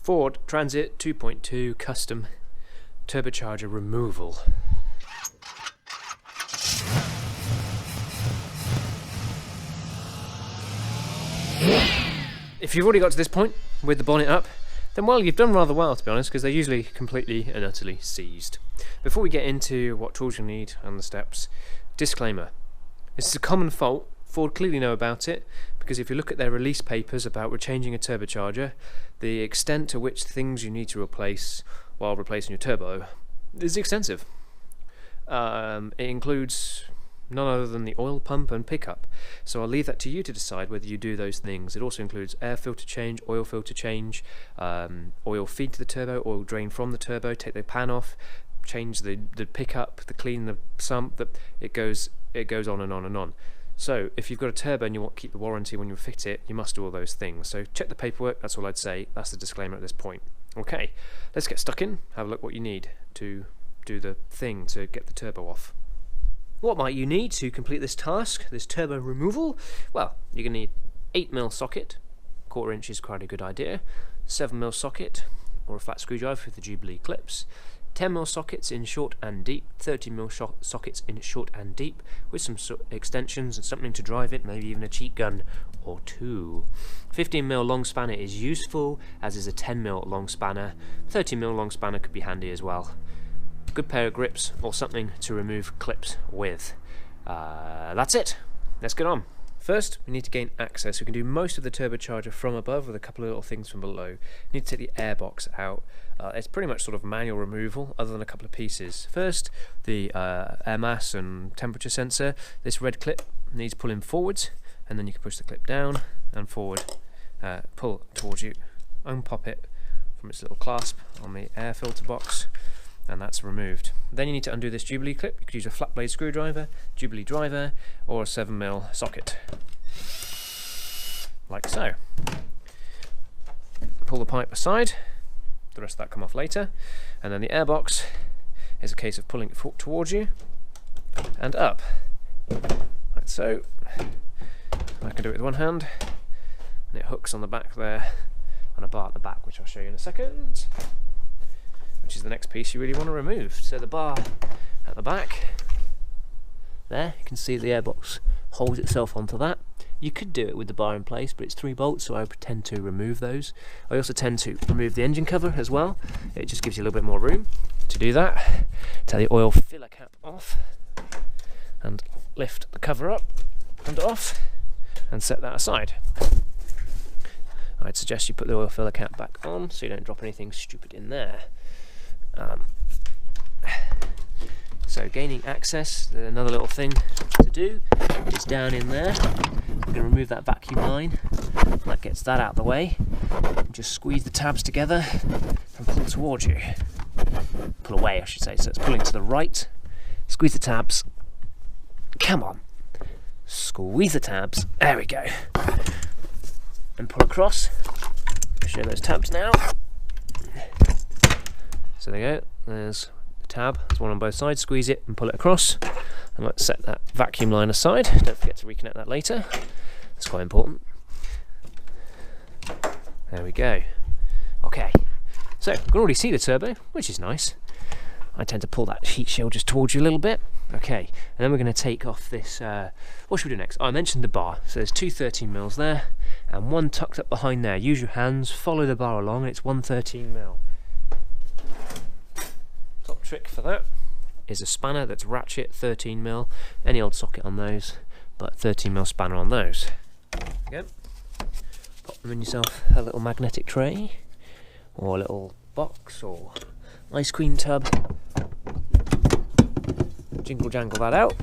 Ford Transit 2.2 Custom Turbocharger Removal. If you've already got to this point with the bonnet up, then well, you've done rather well, to be honest, because they're usually completely and utterly seized. Before we get into what tools you'll need and the steps, disclaimer. This is a common fault. Ford clearly know about it, because if you look at their release papers about changing a turbocharger, the extent to which things you need to replace while replacing your turbo is extensive. It includes none other than the oil pump and pickup, so I'll leave that to you to decide whether you do those things. It also includes air filter change, oil filter change, oil feed to the turbo, oil drain from the turbo, take the pan off, change the pickup, clean the sump. It goes on and on and on. So if you've got a turbo and you want to keep the warranty when you fit it, you must do all those things. So check the paperwork, that's all I'd say. That's the disclaimer at this point. Okay, let's get stuck in, have a look what you need to do the thing to get the turbo off. What might you need to complete this task, this turbo removal? Well, you're going to need 8mm socket, 1/4 inch is quite a good idea, 7mm socket, or a flat screwdriver with the Jubilee clips, 10mm sockets in short and deep, 30mm sockets in short and deep, with some extensions and something to drive it, maybe even a cheat gun or two. 15mm long spanner is useful, as is a 10mm long spanner. 30mm long spanner could be handy as well. Good pair of grips or something to remove clips with. That's it. Let's get on. First, we need to gain access. We can do most of the turbocharger from above with a couple of little things from below. We need to take the airbox out. It's pretty much sort of manual removal other than a couple of pieces. First, the air mass and temperature sensor. This red clip needs pulling forwards, and then you can push the clip down and forward, pull towards you, unpop it from its little clasp on the air filter box, and that's removed. Then you need to undo this Jubilee clip. You could use a flat blade screwdriver, Jubilee driver, or a 7mm socket, like so. Pull the pipe aside, the rest of that come off later, and then the airbox is a case of pulling it towards you and up, like so. I can do it with one hand, and it hooks on the back there, on a bar at the back, which I'll show you in a second, which is the next piece you really want to remove. So the bar at the back there, you can see the airbox holds itself onto that. You could do it with the bar in place, but it's 3 bolts, so I would tend to remove those. I also tend to remove the engine cover as well. It just gives you a little bit more room to do that. Take the oil filler cap off and lift the cover up and off and set that aside. I'd suggest you put the oil filler cap back on so you don't drop anything stupid in there. So gaining access, another little thing to do is down in there. I'm going to remove that vacuum line. That gets that out of the way. And just squeeze the tabs together and pull towards you. Pull away, I should say. So it's pulling to the right. Squeeze the tabs. Come on. Squeeze the tabs. There we go. And pull across. Show those tabs now. So there you go. There's the tab. There's one on both sides. Squeeze it and pull it across. And let's set that vacuum line aside. Don't forget to reconnect that later. That's quite important. There we go. Okay. So you can already see the turbo, which is nice. I tend to pull that heat shield just towards you a little bit. Okay, and then we're going to take off this, what should we do next? Oh, I mentioned the bar, so there's two 13mm there, and one tucked up behind there. Use your hands, follow the bar along, and it's 1 13mm. Top trick for that is a spanner that's ratchet 13mm, any old socket on those, but 13mm spanner on those. Again, pop them in yourself a little magnetic tray, or a little box, or ice cream tub. Jingle jangle that out.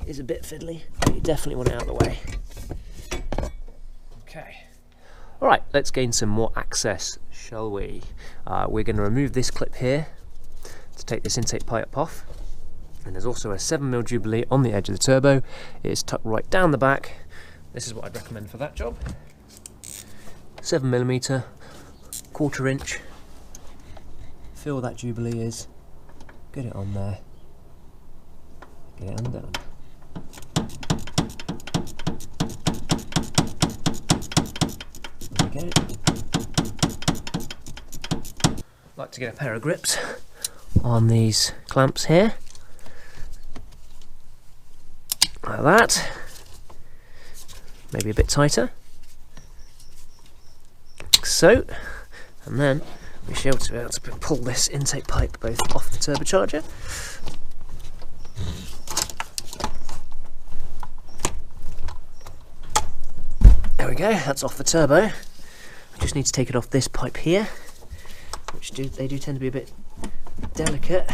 It is a bit fiddly, but you definitely want it out of the way. Okay. Alright, let's gain some more access, shall we? We're going to remove this clip here to take this intake pipe off. And there's also a 7mm Jubilee on the edge of the turbo. It's tucked right down the back. This is what I'd recommend for that job. 7mm, 1/4 inch. Feel where that Jubilee is. Get it on there. Get it undone. to get a pair of grips on these clamps here, like that, maybe a bit tighter, like so, and then we should be able to pull this intake pipe both off the turbocharger. There we go, that's off the turbo. I just need to take it off this pipe here, which they do tend to be a bit delicate,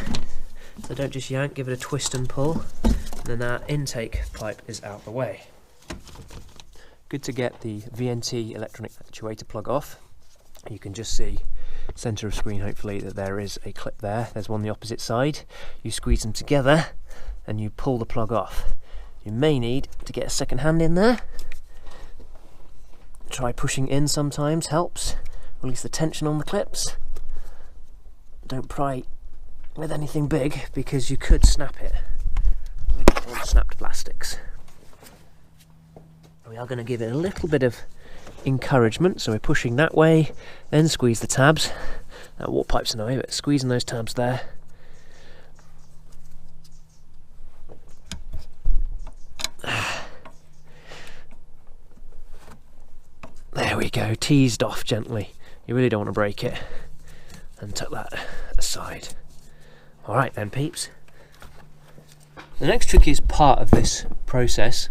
so don't just yank, give it a twist and pull, and then that intake pipe is out the way. Good to get the VNT electronic actuator plug off. You can just see, centre of screen hopefully, that there is a clip there. There's one on the opposite side. You squeeze them together and you pull the plug off. You may need to get a second hand in there. Try pushing in sometimes, helps. Release the tension on the clips. Don't pry with anything big because you could snap it. We don't want snapped plastics. We are going to give it a little bit of encouragement, so we're pushing that way, then squeeze the tabs. That water pipe's in the way, but squeezing those tabs there. There we go, teased off gently. You really don't want to break it. And tuck that aside. Alright then, peeps. The next trickiest part of this process,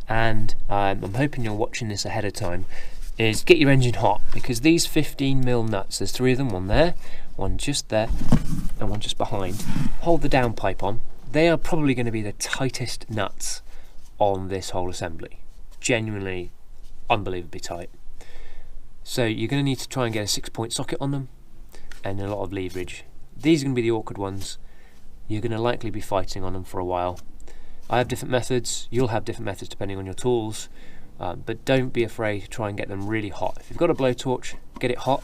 and I'm hoping you're watching this ahead of time, is get your engine hot, because these 15mm nuts, there's 3 of them, one there, one just there, and one just behind. Hold the downpipe on. They are probably going to be the tightest nuts on this whole assembly. Genuinely unbelievably tight. So you're going to need to try and get a 6-point socket on them and a lot of leverage. These are going to be the awkward ones. You're going to likely be fighting on them for a while. I have different methods, you'll have different methods depending on your tools, but don't be afraid to try and get them really hot. If you've got a blowtorch, get it hot.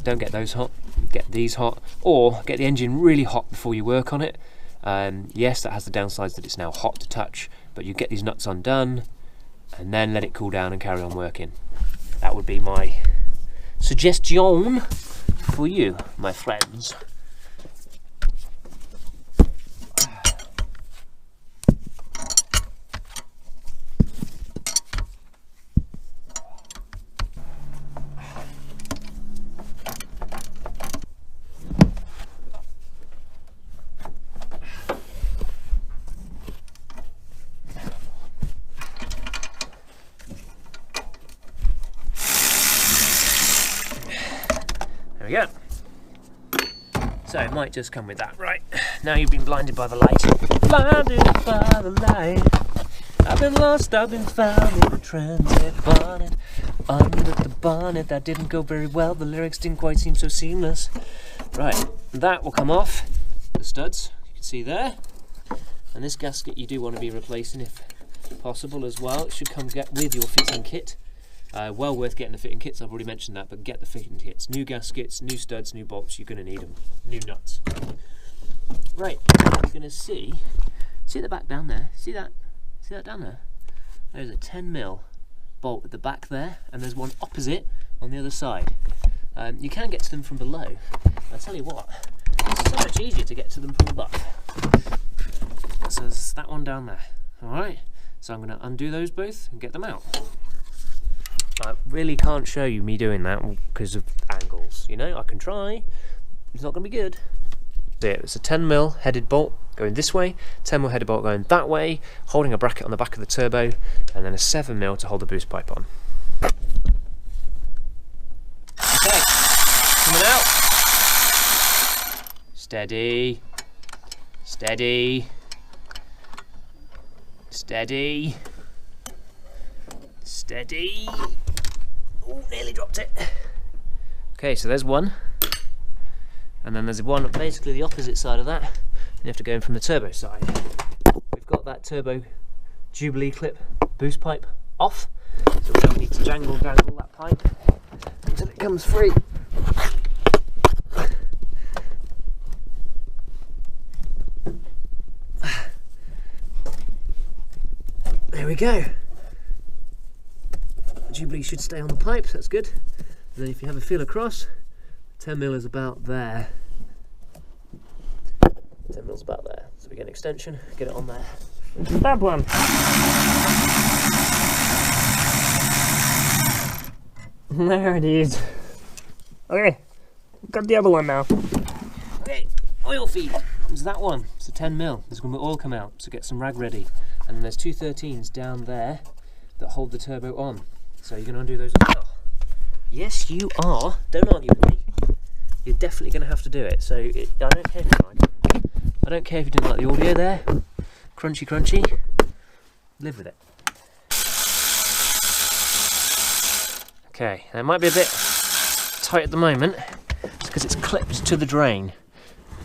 Don't get those hot, get these hot, or get the engine really hot before you work on it. Yes, that has the downsides that it's now hot to touch, but you get these nuts undone and then let it cool down and carry on working. That would be my suggestion for you, my friends. There we go. So it might just come with that. Right, now you've been blinded by the light. Blinded by the light. I've been lost, I've been found in a transit bonnet. Under the bonnet, that didn't go very well. The lyrics didn't quite seem so seamless. Right, that will come off. The studs, you can see there. And this gasket you do want to be replacing if possible as well. It should come with your fitting kit. Well worth getting the fitting kits, I've already mentioned that, but get the fitting kits. New gaskets, new studs, new bolts, you're going to need them. New nuts. Right, you're going to see at the back down there, see that down there? There's a 10mm bolt at the back there, and there's one opposite on the other side. You can get to them from below. I'll tell you what, it's so much easier to get to them from above. So there's that one down there. Alright, so I'm going to undo those both and get them out. I really can't show you me doing that because of angles, you know. I can try, it's not going to be good. There, it's a 10mm headed bolt going this way, 10mm headed bolt going that way, holding a bracket on the back of the turbo, and then a 7mm to hold the boost pipe on. Okay, coming out. Steady, steady, steady, steady. Oh, nearly dropped it. Okay, so there's one, and then there's one basically the opposite side of that, and you have to go in from the turbo side. We've got that turbo Jubilee clip boost pipe off, so we don't need to dangle that pipe until it comes free. There we go. Jubilee should stay on the pipe, so that's good. And then if you have a feel across, 10 mil is about there. 10 mil's about there. So we get an extension, get it on there. That one. There it is. Okay, got the other one now. Okay, oil feed. There's that one. It's a 10 mil. There's going to be oil come out, so get some rag ready. And then there's two 13s down there that hold the turbo on. So you're going to undo those as well. Yes, you are. Don't argue with me. You're definitely going to have to do it. So I don't care if you like it. I don't care if you didn't like the audio there. Crunchy, crunchy. Live with it. Okay, it might be a bit tight at the moment. It's because it's clipped to the drain.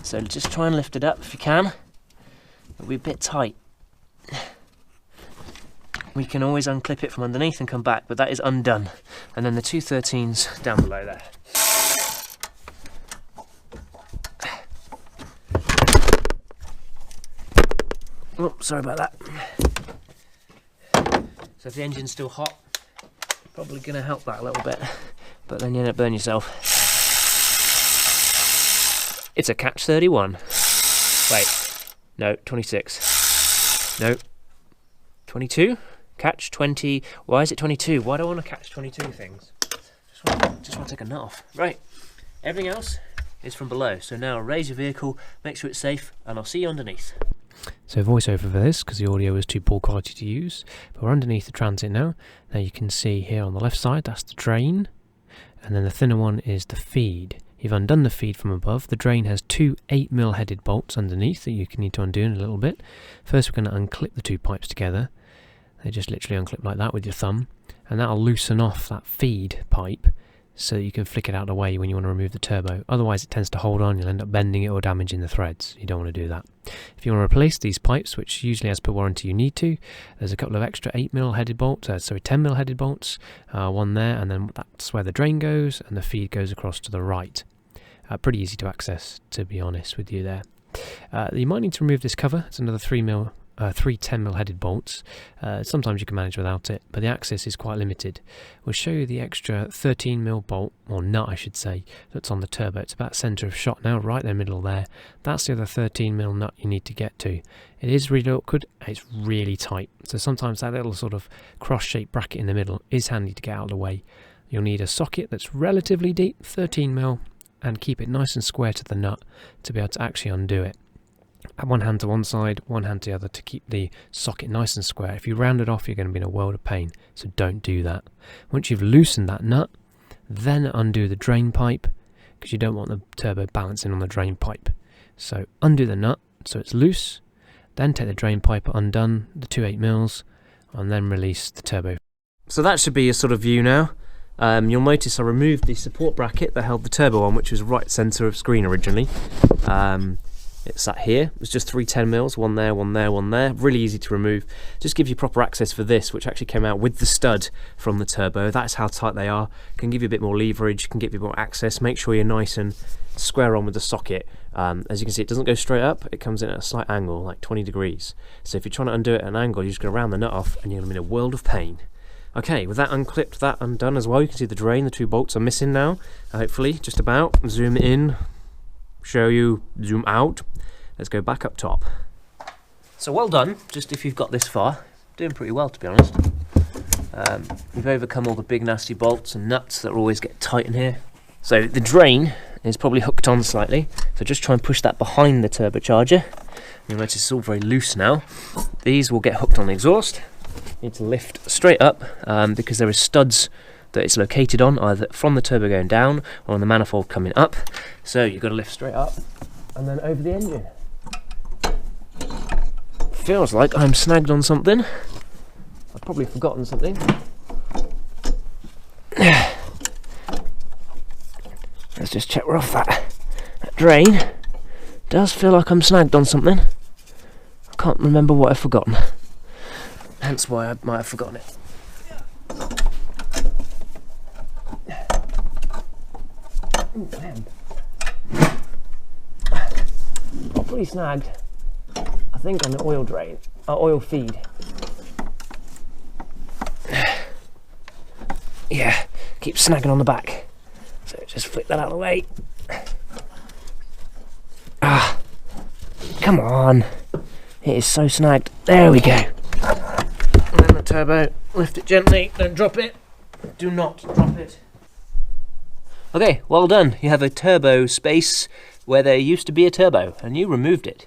So just try and lift it up if you can. It'll be a bit tight. We can always unclip it from underneath and come back, but that is undone. And then the two 13s down below there. Oh, sorry about that. So if the engine's still hot, probably going to help that a little bit, but then you end up burning yourself. It's a catch 31. Wait, no, 26. No, 22? Catch 20. Why is it 22? Why do I want to catch 22 things? Just want to take a nut off. Right, everything else is from below. So now raise your vehicle, make sure it's safe, and I'll see you underneath. So voiceover for this because the audio was too poor quality to use, but we're underneath the transit now. Now you can see here on the left side that's the drain, and then the thinner one is the feed. You've undone the feed from above. The drain has two 8mm headed bolts underneath that you can need to undo in a little bit. First we're going to unclip the two pipes together. They just literally unclip like that with your thumb, and that'll loosen off that feed pipe so that you can flick it out of the way when you want to remove the turbo. Otherwise it tends to hold on, you'll end up bending it or damaging the threads. You don't want to do that. If you want to replace these pipes, which usually as per warranty you need to, there's a couple of extra 8mm headed bolts, 10mm headed bolts, one there, and then that's where the drain goes and the feed goes across to the right. Pretty easy to access, to be honest with you there. You might need to remove this cover. It's another three 10mm headed bolts. Sometimes you can manage without it, but the access is quite limited. We'll show you the extra 13mm bolt, or nut I should say, that's on the turbo. It's about centre of shot now, right in the middle there. That's the other 13mm nut you need to get to. It is really awkward, it's really tight, so sometimes that little sort of cross-shaped bracket in the middle is handy to get out of the way. You'll need a socket that's relatively deep, 13mm, and keep it nice and square to the nut to be able to actually undo it. Add one hand to one side, one hand to the other to keep the socket nice and square. If you round it off, you're going to be in a world of pain, so don't do that. Once you've loosened that nut, then undo the drain pipe, because you don't want the turbo balancing on the drain pipe. So undo the nut so it's loose, then take the drain pipe undone, the two 8mm, and then release the turbo. So that should be a sort of view now. You'll notice I removed the support bracket that held the turbo on, which was right centre of screen originally. It sat here. It was just three 10mm, one there, one there, one there. Really easy to remove. Just gives you proper access for this, which actually came out with the stud from the turbo. That's how tight they are. Can give you a bit more leverage, can give you more access. Make sure you're nice and square on with the socket. As you can see, it doesn't go straight up. It comes in at a slight angle, like 20 degrees. So if you're trying to undo it at an angle, you're just going to round the nut off and you're going to be in a world of pain. Okay, with that unclipped, that undone as well, you can see the drain, the two bolts are missing now, hopefully, just about. Zoom in, show you, zoom out. Let's go back up top. So well done, just if you've got this far. Doing pretty well, to be honest. We've overcome all the big nasty bolts and nuts that always get tight in here. So the drain is probably hooked on slightly, so just try and push that behind the turbocharger. You'll notice it's all very loose now. These will get hooked on the exhaust. You need to lift straight up because there are studs that it's located on, either from the turbo going down or on the manifold coming up. So you've got to lift straight up and then over the engine. Feels like I'm snagged on something. I've probably forgotten something. Let's just check we're off that drain. Does feel like I'm snagged on something. I can't remember what I've forgotten. Hence why I might have forgotten it. Properly snagged, I think, on the oil drain, oil feed. Yeah, keep snagging on the back. So Just flick that out of the way. Ah, come on. It is so snagged. There we go. And then the turbo, lift it gently, don't drop it. Do not drop it. Okay, well done. You have a turbo space where there used to be a turbo, and you removed it.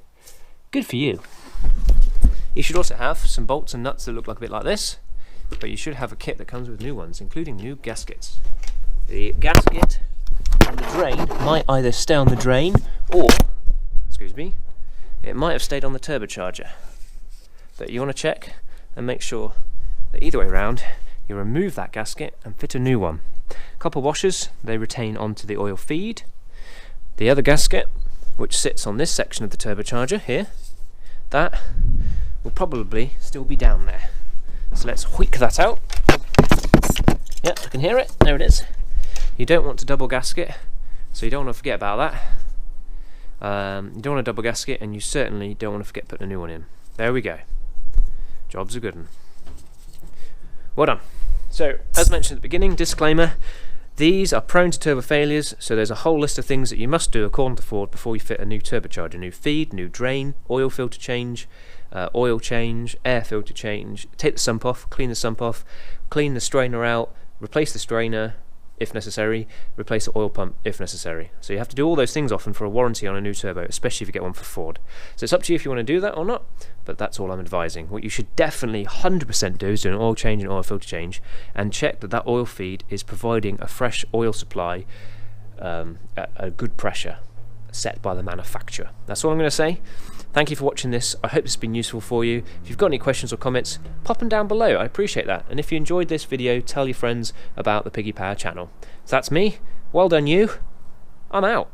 Good for you. You should also have some bolts and nuts that look like a bit like this, but you should have a kit that comes with new ones, including new gaskets. The gasket on the drain might either stay on the drain or, excuse me, it might have stayed on the turbocharger. But you want to check and make sure that either way around you remove that gasket and fit a new one. Copper washers, they retain onto the oil feed. The other gasket, which sits on this section of the turbocharger here, that will probably still be down there. So let's wheek that out. Yep, I can hear it. There it is. You don't want to double gasket, so you don't want to forget about that. You don't want to double gasket, and you certainly don't want to forget putting a new one in. There we go. Job's a good one. Well done. So, as mentioned at the beginning, disclaimer, these are prone to turbo failures, so there's a whole list of things that you must do according to Ford before you fit a new turbocharger. New feed, new drain, oil filter change, air filter change, take the sump off, clean the strainer out, replace the strainer if necessary, replace the oil pump if necessary. So you have to do all those things often for a warranty on a new turbo, especially if you get one for Ford. So it's up to you if you want to do that or not, but that's all I'm advising. What you should definitely 100% do is do an oil change and oil filter change, and check that that oil feed is providing a fresh oil supply at a good pressure set by the manufacturer. That's all I'm going to say. Thank you for watching this. I hope this has been useful for you. If you've got any questions or comments, pop them down below. I appreciate that. And if you enjoyed this video, tell your friends about the Piggypower channel. So that's me. Well done you. I'm out.